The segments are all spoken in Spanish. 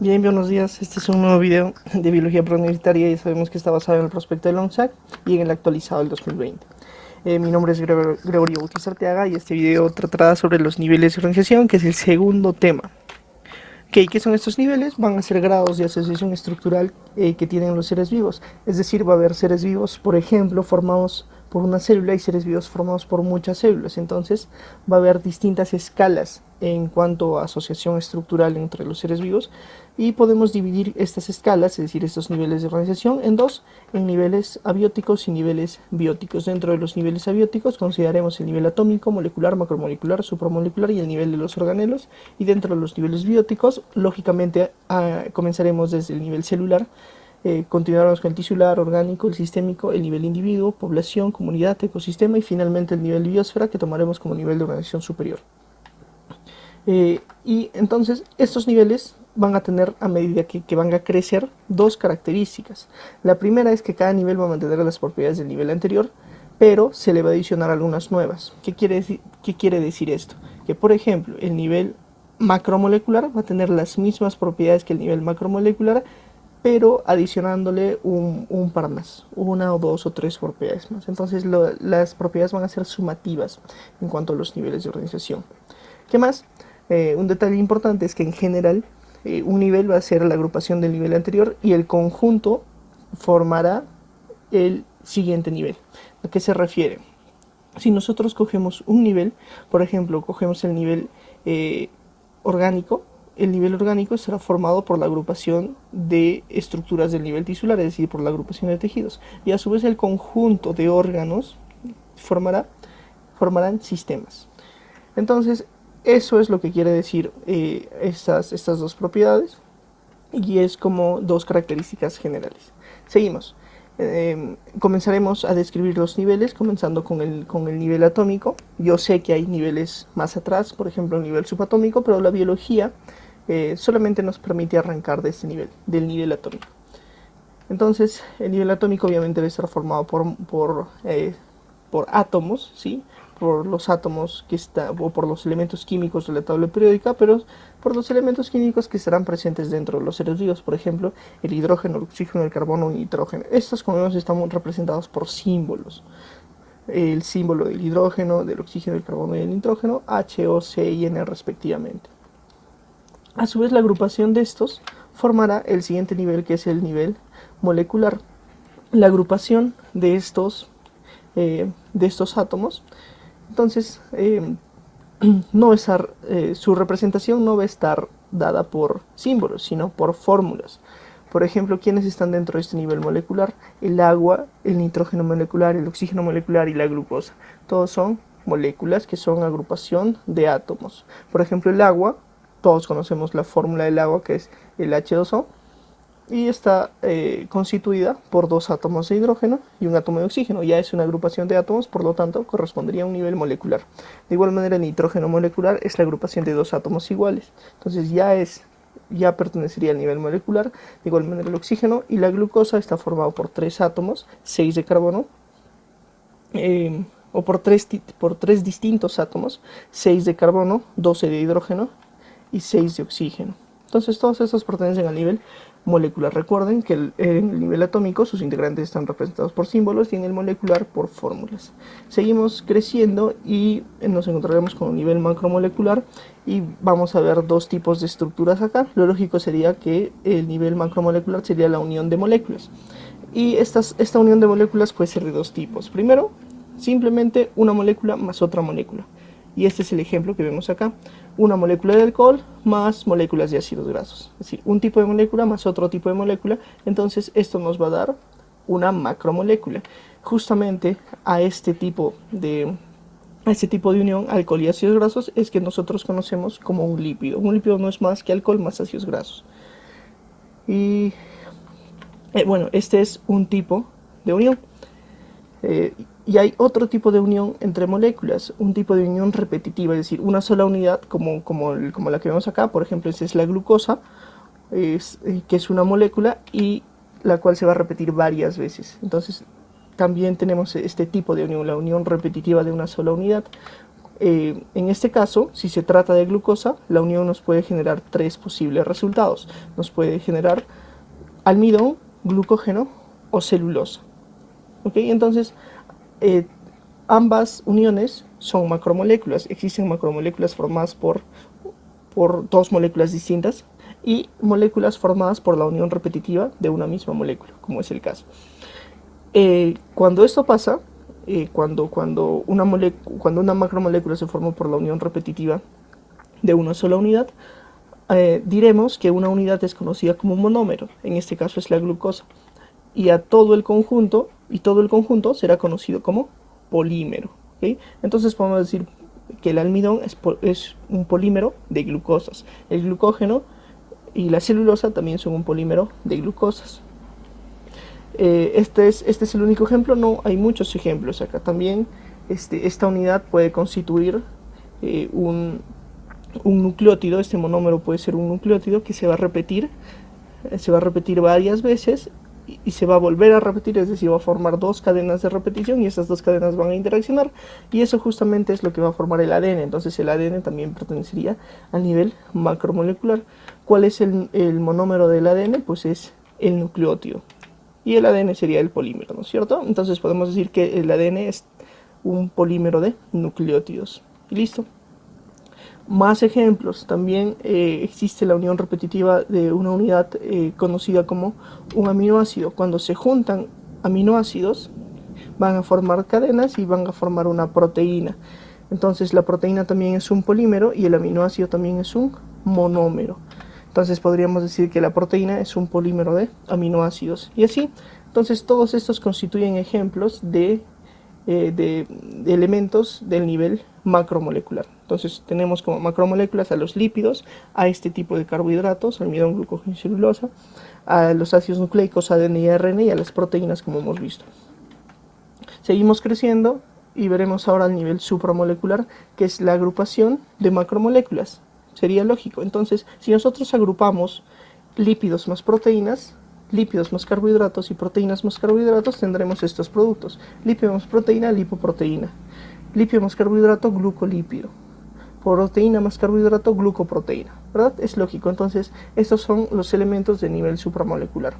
Bien, buenos días. Este es un nuevo video de biología preuniversitaria y sabemos que está basado en el prospecto del ONSAC y en el actualizado del 2020. Mi nombre es Gregorio Bautista Arteaga y este video tratará sobre los niveles de organización, que es el segundo tema. ¿Qué son estos niveles? Van a ser grados de asociación estructural que tienen los seres vivos. Es decir, va a haber seres vivos, por ejemplo, formados por una célula y seres vivos formados por muchas células. Entonces va a haber distintas escalas en cuanto a asociación estructural entre los seres vivos y podemos dividir estas escalas, es decir, estos niveles de organización, en dos, en niveles abióticos y niveles bióticos. Dentro de los niveles abióticos consideraremos el nivel atómico, molecular, macromolecular, supramolecular y el nivel de los organelos, y dentro de los niveles bióticos, lógicamente, comenzaremos desde el nivel celular. Continuaremos con el tisular, orgánico, el sistémico, el nivel individuo, población, comunidad, ecosistema y finalmente el nivel biosfera, que tomaremos como nivel de organización superior. Y entonces estos niveles van a tener, a medida que van a crecer, dos características. La primera es que cada nivel va a mantener las propiedades del nivel anterior, pero se le va a adicionar algunas nuevas. ¿Qué quiere decir esto? Que, por ejemplo, el nivel macromolecular va a tener las mismas propiedades que el nivel macromolecular, pero adicionándole un par más, una o dos o tres propiedades más. Entonces las propiedades van a ser sumativas en cuanto a los niveles de organización. ¿Qué más? Un detalle importante es que en general un nivel va a ser la agrupación del nivel anterior y el conjunto formará el siguiente nivel. ¿A qué se refiere? Si nosotros cogemos un nivel, por ejemplo, cogemos el nivel orgánico, el nivel orgánico estará formado por la agrupación de estructuras del nivel tisular, es decir, por la agrupación de tejidos, y a su vez el conjunto de órganos formarán sistemas. Entonces, eso es lo que quiere decir estas dos propiedades, y es como dos características generales. Seguimos. Comenzaremos a describir los niveles, comenzando con el nivel atómico. Yo sé que hay niveles más atrás, por ejemplo el nivel subatómico, pero la biología solamente nos permite arrancar de este nivel, del nivel atómico. Entonces, el nivel atómico obviamente debe estar formado por átomos, ¿sí? Por los átomos o por los elementos químicos de la tabla periódica, pero por los elementos químicos que estarán presentes dentro de los seres vivos, por ejemplo, el hidrógeno, el oxígeno, el carbono y el nitrógeno. Estos, como vemos, están representados por símbolos. El símbolo del hidrógeno, del oxígeno, del carbono y del nitrógeno, H, O, C y N respectivamente. A su vez, la agrupación de estos formará el siguiente nivel, que es el nivel molecular. La agrupación de estos átomos, entonces, no va a estar, su representación no va a estar dada por símbolos, sino por fórmulas. Por ejemplo, ¿quiénes están dentro de este nivel molecular? El agua, el nitrógeno molecular, el oxígeno molecular y la glucosa. Todos son moléculas que son agrupación de átomos. Por ejemplo, el agua, todos conocemos la fórmula del agua, que es el H2O, y está constituida por dos átomos de hidrógeno y un átomo de oxígeno. Ya es una agrupación de átomos, por lo tanto correspondería a un nivel molecular. De igual manera, el nitrógeno molecular es la agrupación de dos átomos iguales, entonces ya pertenecería al nivel molecular. De igual manera, el oxígeno y la glucosa está formado por tres átomos, 6 de carbono, o por tres distintos átomos, 6 de carbono, 12 de hidrógeno y 6 de oxígeno. Entonces todos estos pertenecen al nivel molecular. Recuerden que en el nivel atómico sus integrantes están representados por símbolos y en el molecular por fórmulas. Seguimos creciendo y nos encontraremos con un nivel macromolecular y vamos a ver dos tipos de estructuras acá. Lo lógico sería que el nivel macromolecular sería la unión de moléculas. Y esta unión de moléculas puede ser de dos tipos. Primero, simplemente una molécula más otra molécula. Y este es el ejemplo que vemos acá. Una molécula de alcohol más moléculas de ácidos grasos. Es decir, un tipo de molécula más otro tipo de molécula. Entonces esto nos va a dar una macromolécula. Justamente a este tipo de unión, alcohol y ácidos grasos, es que nosotros conocemos como un lípido. Un lípido no es más que alcohol más ácidos grasos. Y bueno, este es un tipo de unión. Y hay otro tipo de unión entre moléculas, un tipo de unión repetitiva, es decir, una sola unidad, como la que vemos acá. Por ejemplo, esta es la glucosa, que es una molécula y la cual se va a repetir varias veces. Entonces, también tenemos este tipo de unión, la unión repetitiva de una sola unidad. En este caso, si se trata de glucosa, la unión nos puede generar tres posibles resultados. Nos puede generar almidón, glucógeno o celulosa. ¿Okay? Entonces, ambas uniones son macromoléculas. Existen macromoléculas formadas por dos moléculas distintas y moléculas formadas por la unión repetitiva de una misma molécula, como es el caso. Cuando esto pasa, cuando una macromolécula se forma por la unión repetitiva de una sola unidad, diremos que una unidad es conocida como monómero, en este caso es la glucosa, y todo el conjunto será conocido como polímero. ¿Okay? Entonces podemos decir que el almidón es un polímero de glucosas, el glucógeno y la celulosa también son un polímero de glucosas. Este es el único ejemplo, no hay muchos ejemplos acá. También esta unidad puede constituir un nucleótido. Este monómero puede ser un nucleótido que se va a repetir varias veces y se va a volver a repetir, es decir, va a formar dos cadenas de repetición y esas dos cadenas van a interaccionar y eso justamente es lo que va a formar el ADN. Entonces el ADN también pertenecería al nivel macromolecular. ¿Cuál es el monómero del ADN? Pues es el nucleótido y el ADN sería el polímero, ¿no es cierto? Entonces podemos decir que el ADN es un polímero de nucleótidos y listo. Más ejemplos, también existe la unión repetitiva de una unidad conocida como un aminoácido. Cuando se juntan aminoácidos van a formar cadenas y van a formar una proteína. Entonces la proteína también es un polímero y el aminoácido también es un monómero. Entonces podríamos decir que la proteína es un polímero de aminoácidos y así. Entonces todos estos constituyen ejemplos de elementos del nivel macromolecular. Entonces tenemos como macromoléculas a los lípidos, a este tipo de carbohidratos, almidón, glucógeno y celulosa, a los ácidos nucleicos, ADN y ARN y a las proteínas, como hemos visto. Seguimos creciendo y veremos ahora el nivel supramolecular, que es la agrupación de macromoléculas. Sería lógico. Entonces, si nosotros agrupamos lípidos más proteínas, lípidos más carbohidratos y proteínas más carbohidratos, tendremos estos productos: lípido más proteína, lipoproteína; lípido más carbohidrato, glucolípido; proteína más carbohidrato, glucoproteína, ¿verdad? Es lógico. Entonces estos son los elementos de nivel supramolecular: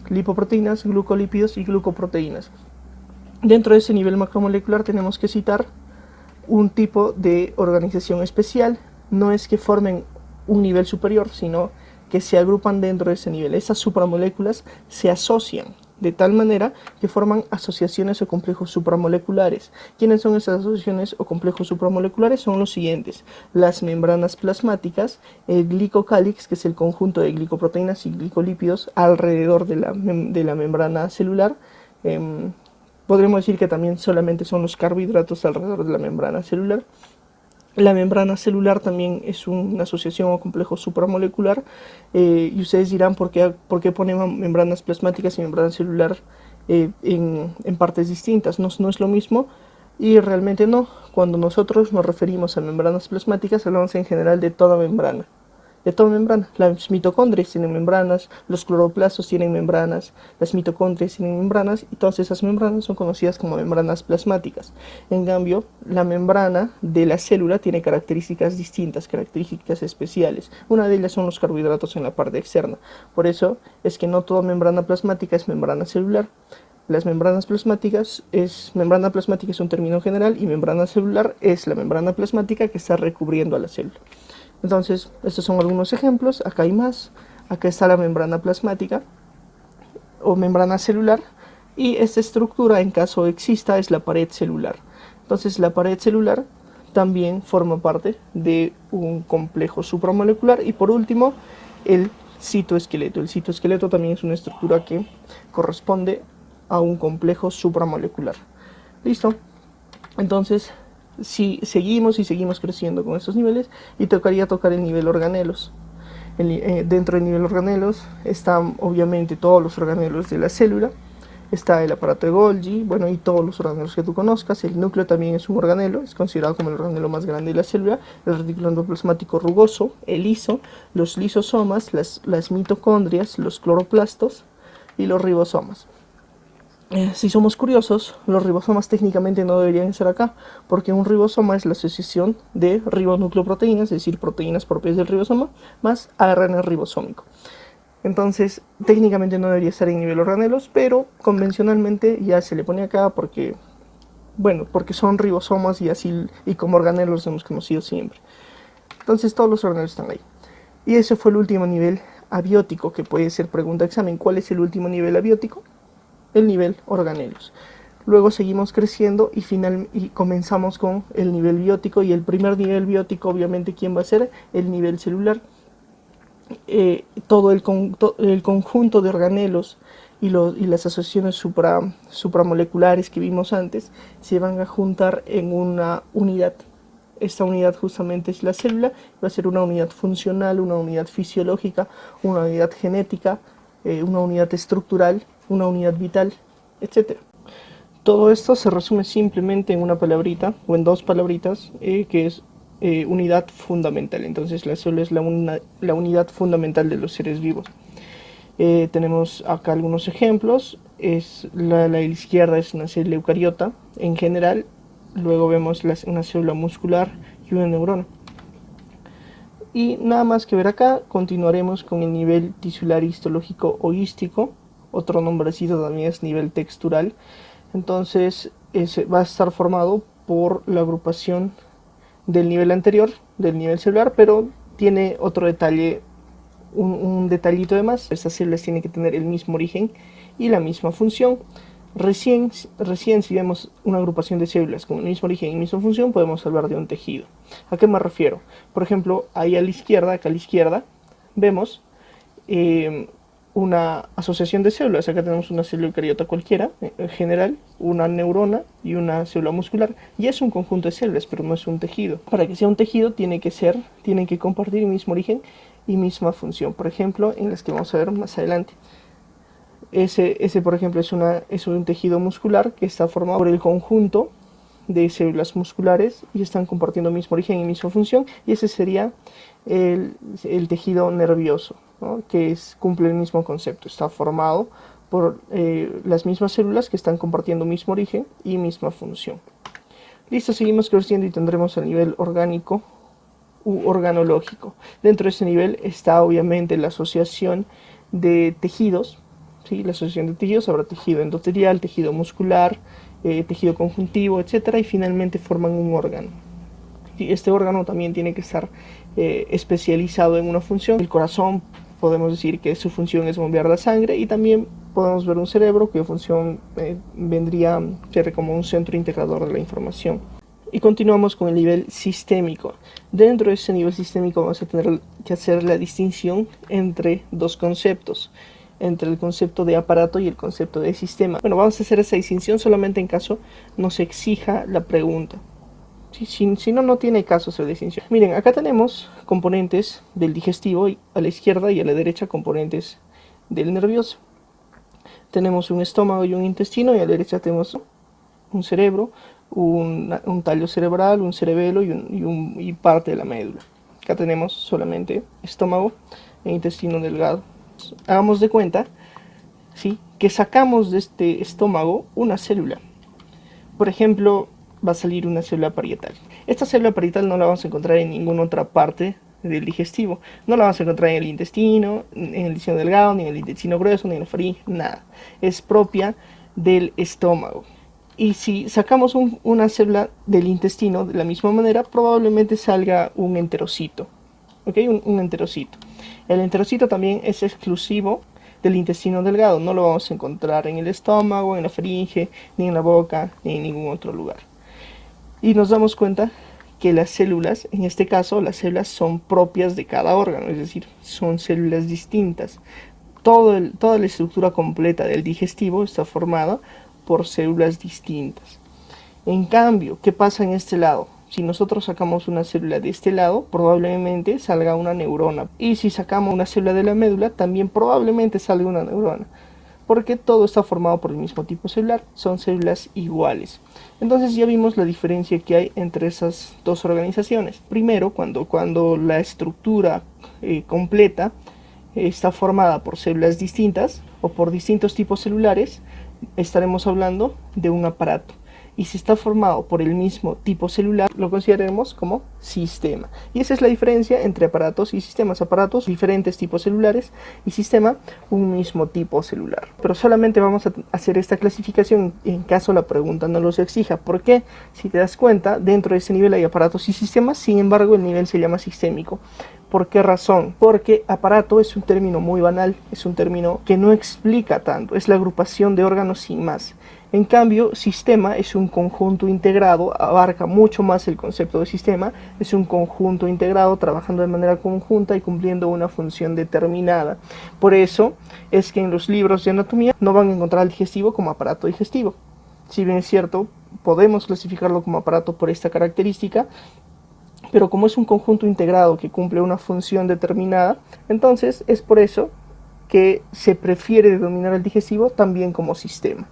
lipoproteínas, glucolípidos y glucoproteínas. Dentro de ese nivel macromolecular tenemos que citar un tipo de organización especial. No es que formen un nivel superior, sino que se agrupan dentro de ese nivel. Esas supramoléculas se asocian de tal manera que forman asociaciones o complejos supramoleculares. ¿Quiénes son esas asociaciones o complejos supramoleculares? Son los siguientes: las membranas plasmáticas, el glicocálix, que es el conjunto de glicoproteínas y glicolípidos alrededor de la membrana celular. Podríamos decir que también solamente son los carbohidratos alrededor de la membrana celular. La membrana celular también es una asociación o complejo supramolecular, y ustedes dirán por qué ponemos membranas plasmáticas y membrana celular en partes distintas. No es lo mismo, y realmente no. Cuando nosotros nos referimos a membranas plasmáticas hablamos en general de toda membrana. Las mitocondrias tienen membranas, los cloroplastos tienen membranas, las mitocondrias tienen membranas y todas esas membranas son conocidas como membranas plasmáticas. En cambio, la membrana de la célula tiene características distintas, características especiales. Una de ellas son los carbohidratos en la parte externa. Por eso es que no toda membrana plasmática es membrana celular. Las membranas plasmáticas membrana plasmática es un término general y membrana celular es la membrana plasmática que está recubriendo a la célula. Entonces, estos son algunos ejemplos. Acá hay más. Acá está la membrana plasmática o membrana celular, y esta estructura, en caso exista, es la pared celular. Entonces la pared celular también forma parte de un complejo supramolecular. Y por último, el citoesqueleto. El citoesqueleto también es una estructura que corresponde a un complejo supramolecular. ¿Listo? Entonces, si seguimos creciendo con estos niveles, y tocaría tocar el nivel organelos. Dentro del nivel organelos están obviamente todos los organelos de la célula. Está el aparato de Golgi, bueno, y todos los organelos que tú conozcas. El núcleo también es un organelo, es considerado como el organelo más grande de la célula. El retículo endoplasmático rugoso, el liso, los lisosomas, las mitocondrias, los cloroplastos y los ribosomas. Si somos curiosos, los ribosomas técnicamente no deberían ser acá, porque un ribosoma es la asociación de ribonucleoproteínas, es decir, proteínas propias del ribosoma, más ARN ribosómico. Entonces, técnicamente no debería estar en nivel organelos, pero convencionalmente ya se le pone acá porque, bueno, porque son ribosomas y así, y como organelos los hemos conocido siempre. Entonces, todos los organelos están ahí. Y ese fue el último nivel abiótico, que puede ser pregunta de examen. ¿Cuál es el último nivel abiótico? El nivel organelos. Luego seguimos creciendo y comenzamos con el nivel biótico, y el primer nivel biótico obviamente ¿quién va a ser? El nivel celular. Todo el conjunto de organelos y las asociaciones supramoleculares que vimos antes se van a juntar en una unidad. Esta unidad justamente es la célula, va a ser una unidad funcional, una unidad fisiológica, una unidad genética, una unidad estructural, una unidad vital, etc. Todo esto se resume simplemente en una palabrita o en dos palabritas, que es unidad fundamental. Entonces la célula es la unidad fundamental de los seres vivos. Tenemos acá algunos ejemplos. La izquierda es una célula eucariota en general. Luego vemos una célula muscular y una neurona. Y nada más que ver acá, continuaremos con el nivel tisular histológico o hístico. Otro nombrecito también es nivel textural. Entonces va a estar formado por la agrupación del nivel anterior, del nivel celular, pero tiene otro detalle, un detallito de más. Estas células tienen que tener el mismo origen y la misma función. Recién si vemos una agrupación de células con el mismo origen y misma función, podemos hablar de un tejido. ¿A qué me refiero? Por ejemplo, ahí a la izquierda, acá a la izquierda, vemos una asociación de células. Acá tenemos una célula eucariota cualquiera, en general, una neurona y una célula muscular. Y es un conjunto de células, pero no es un tejido. Para que sea un tejido tienen que compartir el mismo origen y misma función. Por ejemplo, en las que vamos a ver más adelante. Ese por ejemplo, es un tejido muscular que está formado por el conjunto de células musculares y están compartiendo el mismo origen y misma función. Y ese sería el tejido nervioso, ¿no? Que cumple el mismo concepto. Está formado por las mismas células que están compartiendo el mismo origen y misma función. Listo, seguimos creciendo y tendremos el nivel orgánico u organológico. Dentro de ese nivel está obviamente la asociación de tejidos. ¿Sí? La asociación de tejidos, habrá tejido endotelial, tejido muscular, tejido conjuntivo, etcétera, y finalmente forman un órgano. Y este órgano también tiene que estar especializado en una función. El corazón, podemos decir que su función es bombear la sangre, y también podemos ver un cerebro cuya función vendría a ser como un centro integrador de la información. Y continuamos con el nivel sistémico. Dentro de ese nivel sistémico vamos a tener que hacer la distinción entre dos conceptos, entre el concepto de aparato y el concepto de sistema. Bueno, vamos a hacer esa distinción solamente en caso nos exija la pregunta. Si no, no tiene caso hacer distinción. Miren, acá tenemos componentes del digestivo, y a la izquierda y a la derecha componentes del nervioso. Tenemos un estómago y un intestino, y a la derecha tenemos un cerebro, un tallo cerebral, un cerebelo y parte de la médula. Acá tenemos solamente estómago e intestino delgado. Hagamos de cuenta, ¿sí?, que sacamos de este estómago una célula. Por ejemplo, va a salir una célula parietal. Esta célula parietal no la vamos a encontrar en ninguna otra parte del digestivo. No la vamos a encontrar en el intestino, en el intestino delgado, ni en el intestino grueso, ni en la faringe, nada. Es propia del estómago. Y si sacamos una célula del intestino de la misma manera, probablemente salga un enterocito. ¿Ok? Un enterocito. El enterocito también es exclusivo del intestino delgado. No lo vamos a encontrar en el estómago, en la faringe, ni en la boca, ni en ningún otro lugar. Y nos damos cuenta que las células, en este caso, las células son propias de cada órgano, es decir, son células distintas. Toda la estructura completa del digestivo está formada por células distintas. En cambio, ¿qué pasa en este lado? Si nosotros sacamos una célula de este lado, probablemente salga una neurona. Y si sacamos una célula de la médula, también probablemente salga una neurona. Porque todo está formado por el mismo tipo celular, son células iguales. Entonces ya vimos la diferencia que hay entre esas dos organizaciones. Primero, cuando la estructura completa está formada por células distintas o por distintos tipos celulares, estaremos hablando de un aparato. Y si está formado por el mismo tipo celular, lo consideraremos como sistema. Y esa es la diferencia entre aparatos y sistemas. Aparatos, diferentes tipos celulares, y sistema, un mismo tipo celular. Pero solamente vamos a hacer esta clasificación en caso la pregunta no los exija. ¿Por qué? Si te das cuenta, dentro de este nivel hay aparatos y sistemas, sin embargo el nivel se llama sistémico. ¿Por qué razón? Porque aparato es un término muy banal, es un término que no explica tanto, es la agrupación de órganos sin más. En cambio, sistema es un conjunto integrado, abarca mucho más el concepto de sistema, es un conjunto integrado trabajando de manera conjunta y cumpliendo una función determinada. Por eso es que en los libros de anatomía no van a encontrar al digestivo como aparato digestivo. Si bien es cierto, podemos clasificarlo como aparato por esta característica, pero como es un conjunto integrado que cumple una función determinada, entonces es por eso que se prefiere denominar el digestivo también como sistema.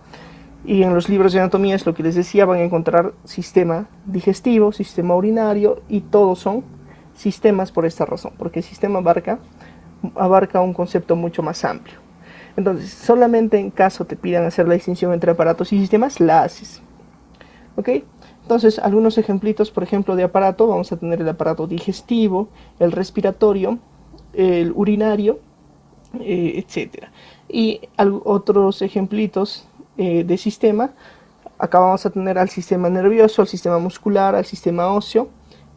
Y en los libros de anatomía es lo que les decía, van a encontrar sistema digestivo, sistema urinario, y todos son sistemas por esta razón, porque el sistema abarca un concepto mucho más amplio. Entonces, solamente en caso te pidan hacer la distinción entre aparatos y sistemas, la haces. ¿Ok? Entonces, algunos ejemplitos, por ejemplo, de aparato, vamos a tener el aparato digestivo, el respiratorio, el urinario, etc. Y otros ejemplitos de sistema, acá vamos a tener al sistema nervioso, al sistema muscular, al sistema óseo,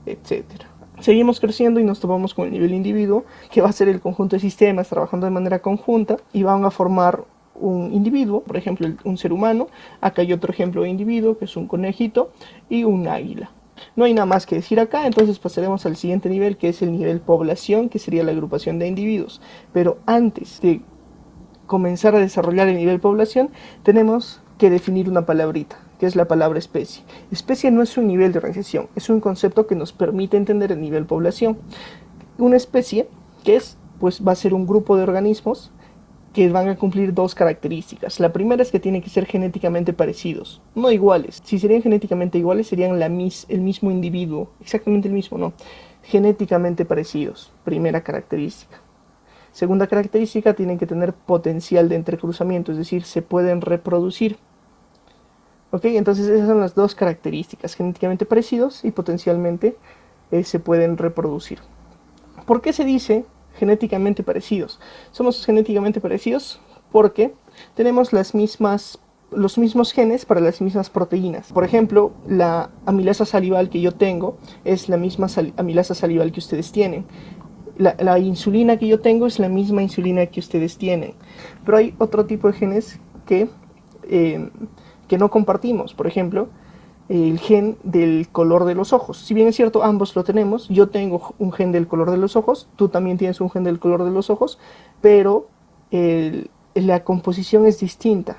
etc. Seguimos creciendo y nos topamos con el nivel individuo, que va a ser el conjunto de sistemas trabajando de manera conjunta y van a formar un individuo, por ejemplo un ser humano. Acá hay otro ejemplo de individuo que es un conejito y un águila. No hay nada más que decir acá, entonces pasaremos al siguiente nivel, que es el nivel población, que sería la agrupación de individuos. Pero antes de comenzar a desarrollar el nivel población, tenemos que definir una palabrita, que es la palabra especie. Especie no es un nivel de organización, es un concepto que nos permite entender el nivel población. Una especie, que es, pues va a ser un grupo de organismos que van a cumplir dos características. La primera es que tienen que ser genéticamente parecidos, no iguales. Si serían genéticamente iguales, serían el mismo individuo, exactamente el mismo, no. Genéticamente parecidos, primera característica. Segunda característica, tienen que tener potencial de entrecruzamiento, es decir, se pueden reproducir. ¿Ok? Entonces esas son las dos características, genéticamente parecidos y potencialmente se pueden reproducir. ¿Por qué se dice genéticamente parecidos? Somos genéticamente parecidos porque tenemos los mismos genes para las mismas proteínas. Por ejemplo, la amilasa salival que yo tengo es la misma amilasa salival que ustedes tienen. La insulina que yo tengo es la misma insulina que ustedes tienen. Pero hay otro tipo de genes que no compartimos. Por ejemplo, el gen del color de los ojos. Si bien es cierto, ambos lo tenemos. Yo tengo un gen del color de los ojos, tú también tienes un gen del color de los ojos, pero la composición es distinta.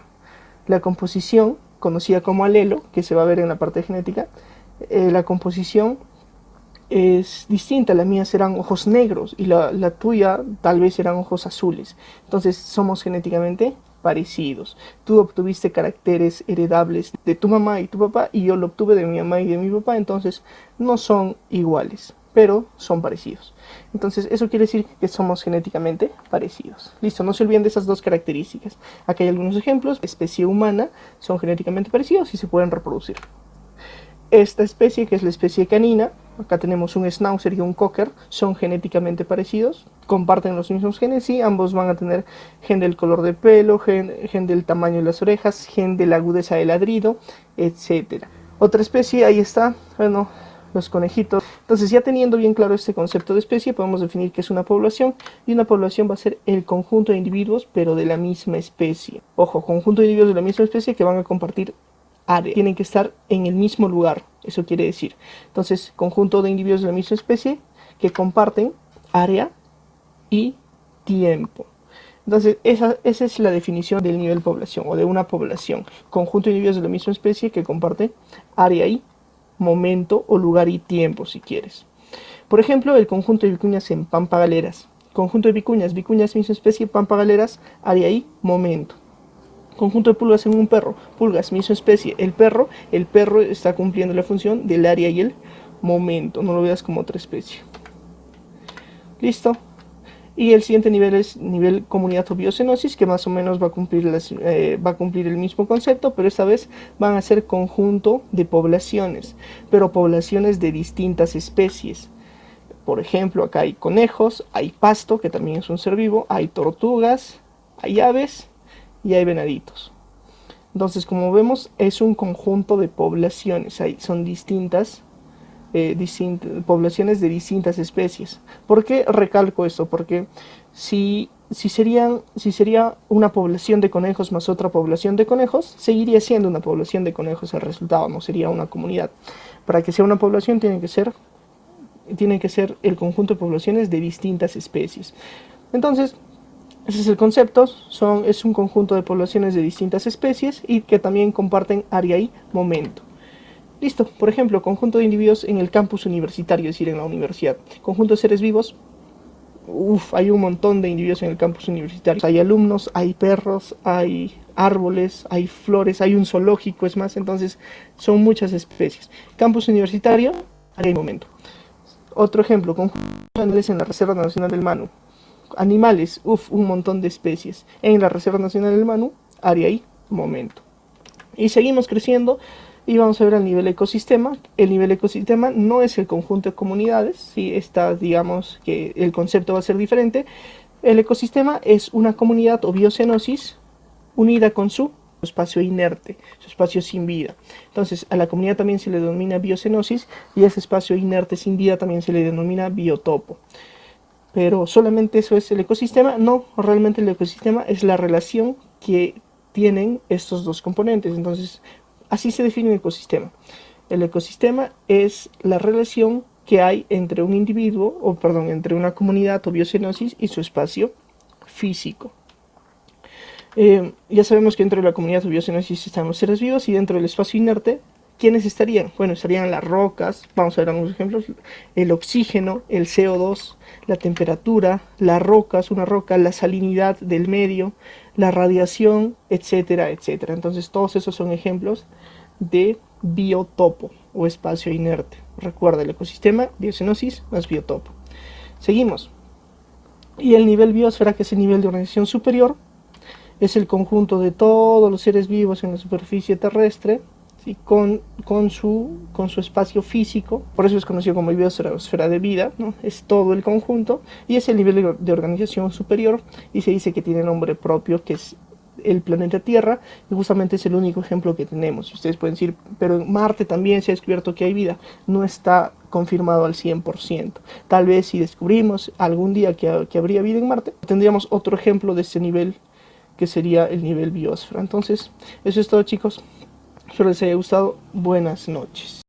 La composición, conocida como alelo, que se va a ver en la parte genética, la composición es distinta. La mía serán ojos negros y la tuya tal vez serán ojos azules. Entonces somos genéticamente parecidos. Tú obtuviste caracteres heredables de tu mamá y tu papá, y yo lo obtuve de mi mamá y de mi papá. Entonces no son iguales, pero son parecidos. Entonces eso quiere decir que somos genéticamente parecidos. Listo, no se olviden de esas dos características. Aquí hay algunos ejemplos. Especie humana, son genéticamente parecidos y se pueden reproducir. Esta especie, que es la especie canina, acá tenemos un schnauzer y un cocker, son genéticamente parecidos, comparten los mismos genes y ambos van a tener gen del color de pelo, gen del tamaño de las orejas, gen de la agudeza del ladrido, etc. Otra especie, ahí está, bueno, los conejitos. Entonces, ya teniendo bien claro este concepto de especie, podemos definir que es una población, y una población va a ser el conjunto de individuos, pero de la misma especie. Ojo, conjunto de individuos de la misma especie que van a compartir área, tienen que estar en el mismo lugar, eso quiere decir. Entonces, conjunto de individuos de la misma especie que comparten área y tiempo. Entonces, esa es la definición del nivel población o de una población. Conjunto de individuos de la misma especie que comparte área y momento o lugar y tiempo, si quieres. Por ejemplo, el conjunto de vicuñas en pampa galeras. Conjunto de vicuñas, misma especie, pampa galeras, área y momento. Conjunto de pulgas en un perro, pulgas, misma especie, el perro está cumpliendo la función del área y el momento, no lo veas como otra especie. Listo. Y el siguiente nivel es nivel comunidad o biocenosis, que más o menos va a cumplir el mismo concepto, pero esta vez van a ser conjunto de poblaciones, pero poblaciones de distintas especies. Por ejemplo, acá hay conejos, hay pasto, que también es un ser vivo, hay tortugas, hay aves y hay venaditos. Entonces, como vemos, es un conjunto de poblaciones, son distintas poblaciones de distintas especies. ¿Por qué recalco esto? Porque si sería una población de conejos más otra población de conejos, seguiría siendo una población de conejos el resultado, no sería una comunidad. Para que sea una población tiene que ser el conjunto de poblaciones de distintas especies. Entonces, ese es el concepto, es un conjunto de poblaciones de distintas especies y que también comparten área y momento. Listo, por ejemplo, conjunto de individuos en el campus universitario, es decir, en la universidad. Conjunto de seres vivos, hay un montón de individuos en el campus universitario. Hay alumnos, hay perros, hay árboles, hay flores, hay un zoológico, es más, entonces son muchas especies. Campus universitario, área y momento. Otro ejemplo, conjunto de animales en la Reserva Nacional del Manu. Animales, un montón de especies. En la Reserva Nacional del Manu, área y momento. Y seguimos creciendo y vamos a ver el nivel ecosistema. El nivel ecosistema no es el conjunto de comunidades, ¿sí? Digamos que el concepto va a ser diferente. El ecosistema es una comunidad o biocenosis unida con su espacio inerte, su espacio sin vida. Entonces, a la comunidad también se le denomina biocenosis y ese espacio inerte sin vida también se le denomina biotopo. Pero solamente eso es el ecosistema. No, realmente el ecosistema es la relación que tienen estos dos componentes. Entonces, así se define el ecosistema. El ecosistema es la relación que hay entre un individuo, entre una comunidad o biocenosis y su espacio físico. Ya sabemos que dentro de la comunidad o biocenosis están los seres vivos y dentro del espacio inerte, ¿quiénes estarían? Bueno, estarían las rocas, vamos a ver algunos ejemplos, el oxígeno, el CO2, la temperatura, las rocas, una roca, la salinidad del medio, la radiación, etcétera, etcétera. Entonces todos esos son ejemplos de biotopo o espacio inerte. Recuerda, el ecosistema, biocenosis más biotopo. Seguimos. Y el nivel biosfera, que es el nivel de organización superior, es el conjunto de todos los seres vivos en la superficie terrestre, ¿sí? con su espacio físico. Por eso es conocido como biosfera de vida, ¿no? Es todo el conjunto y es el nivel de organización superior y se dice que tiene nombre propio, que es el planeta Tierra, y justamente es el único ejemplo que tenemos. Ustedes pueden decir, pero en Marte también se ha descubierto que hay vida. No está confirmado al 100%. Tal vez si descubrimos algún día que habría vida en Marte, tendríamos otro ejemplo de este nivel, que sería el nivel biosfera. Entonces, eso es todo, chicos. Espero les haya gustado. Buenas noches.